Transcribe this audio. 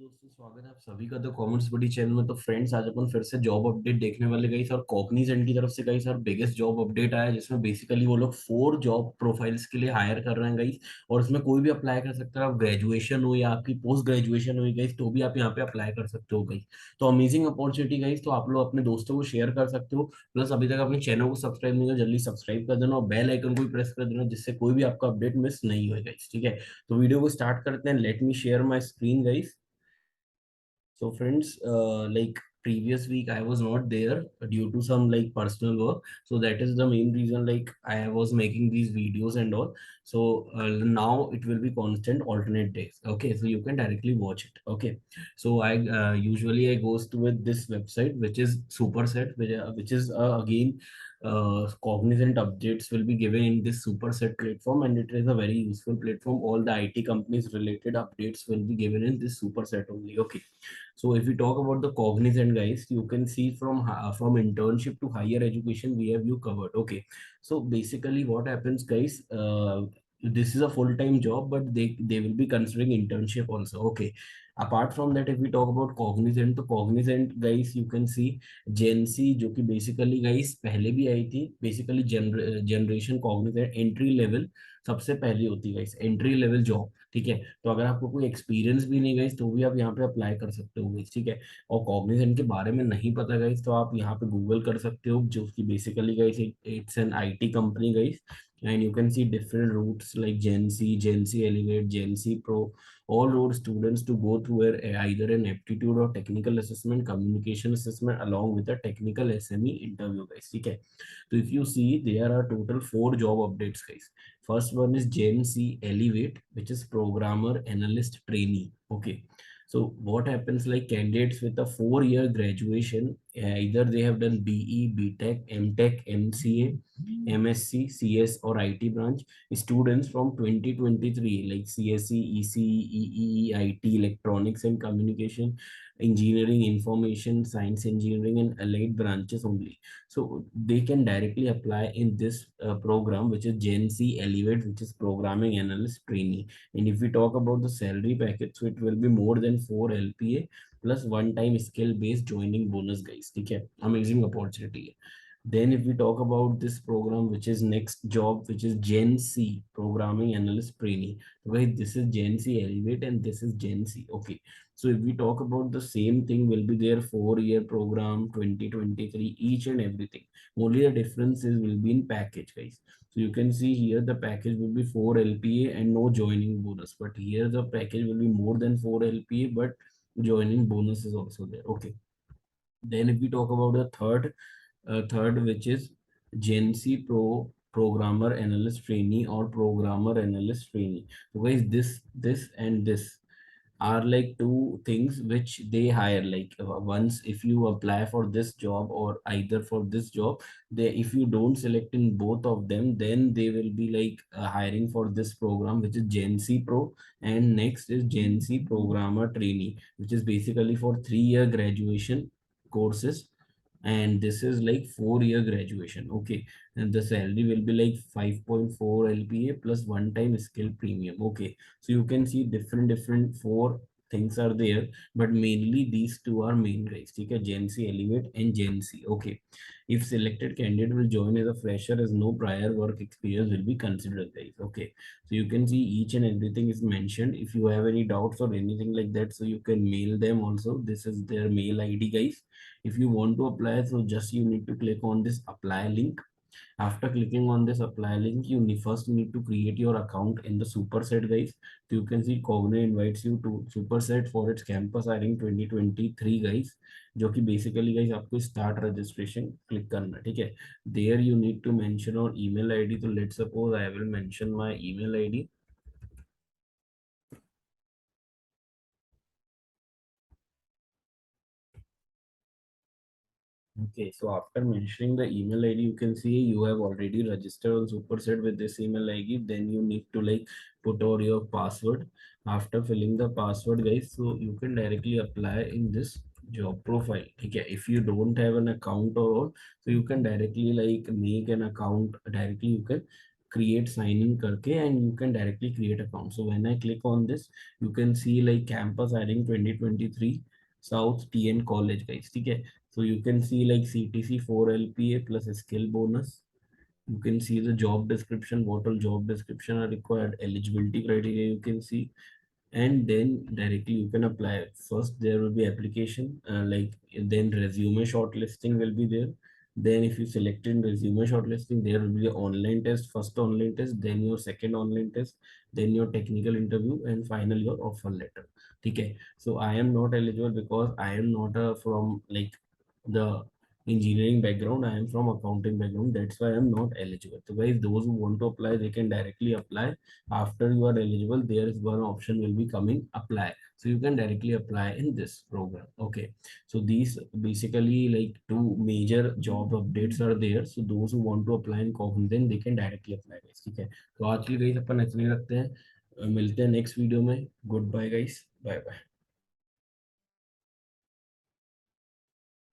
दोस्तों स्वागत है आप सभी का द कॉमर्स बडी चैनल में। तो फ्रेंड्स आज अपन फिर से जॉब अपडेट देखने वाले गई और कॉग्निजेंट की तरफ से गई सर बिगेस्ट जॉब अपडेट आया जिसमें बेसिकली वो लोग 4 जॉब प्रोफाइल्स के लिए हायर कर रहे हैं गई। और उसमें कोई भी अप्लाई कर सकता है, आप ग्रेजुएशन हो या आपकी पोस्ट ग्रेजुएशन हुई गई तो भी आप यहाँ पे अप्लाई कर सकते हो गई। तो अमेजिंग अपॉर्चुनिटी गई, तो आप लोग अपने दोस्तों को शेयर कर सकते हो। प्लस अभी तक अपने चैनल को सब्सक्राइब नहीं किया जल्दी सब्सक्राइब कर देना और बेल आइकन को भी प्रेस कर देना जिससे कोई भी आपका अपडेट मिस नहीं होगा। ठीक है, तो वीडियो को स्टार्ट करते हैं। Let me share my screen guys. So friends, like previous week I was not there due to some like personal work. So that is the main reason like I was making these videos and all. So now it will be constant alternate days. Okay, so you can directly watch it. Okay, so I usually I goes to with this website which is Superset, which is again cognizant updates will be given in this Superset platform, and it is a very useful platform. All the IT companies related updates will be given in this Superset only. Okay, so if we talk about the Cognizant guys, you can see from internship to higher education, we have you covered. Okay, so basically what happens, guys? This is a full-time job, but they will be considering internship also. Okay. Apart from that, if we talk about Cognizant, तो Cognizant guys, you can see Gen Z जो कि basically guys पहले भी आई थी। Basically generation Cognizant entry level सबसे पहली होती है गाइस, एंट्री लेवल जॉब। ठीक है, तो अगर आपको कोई एक्सपीरियंस भी नहीं गाइस तो भी आप यहाँ पे अप्लाई कर सकते हो गाइस। ठीक है, और कॉग्निजेंट के बारे में नहीं पता गाइस तो आप यहाँ पे गूगल कर सकते हो, जो कि basically guys it's an IT company guys. And you can see different routes like Gen Z Elevate, Gen Z Pro, all road students to go through either an aptitude or technical assessment, communication assessment, along with a technical SME interview, guys. Okay, so if you see, there are total 4 job updates, guys. First one is Gen Z Elevate, which is programmer analyst trainee. Okay. So what happens like candidates with a 4-year graduation, either they have done BE, BTech, MTech, MCA, MSc, CS or IT branch. Students from 2023 like CSE, ECE, EEE, IT, Electronics and Communication, Engineering, Information, Science Engineering and allied branches only. So they can directly apply in this program, which is Gen Z Elevate, which is Programming Analyst Trainee. And if we talk about the salary package, so it will be more than 4 LPA plus one-time skill-based joining bonus, guys. Okay, amazing opportunity. Then if we talk about this program, which is next job, which is Gen C Programming Analyst Trainee. So guys, this is Gen C Elevate and this is Gen C. Okay. So if we talk about the same thing will be their 4-year program, 2023, each and everything. Only the difference is will be in package, guys. So you can see here the package will be 4 LPA and no joining bonus. But here the package will be more than 4 LPA, but joining bonus is also there. Okay. Then if we talk about the third which is Gen Z Programmer Analyst Trainee or Programmer Analyst Trainee. So guys, this and this are like two things which they hire. Like once if you apply for this job or either for this job, they if you don't select in both of them, then they will be like hiring for this program, which is Gen Z Pro, and next is Gen Z Programmer Trainee, which is basically for 3-year graduation courses, and this is like 4-year graduation. Okay, and the salary will be like 5.4 LPA plus one-time skill premium. Okay, so you can see different four things are there, but mainly these two are main guys. Okay, Gen Z Elevate and Gen Z. Okay, if selected candidate will join as a fresher as no prior work experience will be considered, guys. Okay, so you can see each and everything is mentioned. If you have any doubts or anything like that, so you can mail them also. This is their mail ID, guys. If you want to apply, so just you need to click on this apply link. After clicking on this apply link, you first need to create your account in the Superset, guys. So you can see Cognate invites you to Superset for its campus hiring 2023, guys, जो कि basically guys आपको start registration click करना है। ठीक है, there you need to mention your email ID. तो let's suppose I will mention my email ID. Okay, so after mentioning the email ID, you can see you have already registered on Superset with this email ID. Then you need to like put over your password. After filling the password, guys, so you can directly apply in this job profile. Okay, if you don't have an account or all, so you can directly like make an account directly. You can create sign in करके and you can directly create account. So when I click on this, you can see like campus adding 2023 South TN College guys, ठीक है. So you can see like CTC 4 LPA plus a skill bonus. You can see the job description, what all job description are required, eligibility criteria you can see, and then directly you can apply. First there will be application, like then resume shortlisting will be there. Then if you select in resume shortlisting, there will be the online test, first online test, then your second online test, then your technical interview, and final your offer letter. Okay, so I am not eligible because I am not from like the engineering background. I am from accounting background, that's why I am not eligible. So guys, those who want to apply, they can directly apply. After you are eligible, there is one option will be coming, apply, so you can directly apply in this program. Okay, so these basically like two major job updates are there, so those who want to apply in Cognizant, they can directly apply guys. ठीक है, तो आज के लिए guys अपन इतने रखते हैं. मिलते हैं नेक्स्ट वीडियो में. Good bye guys, bye bye.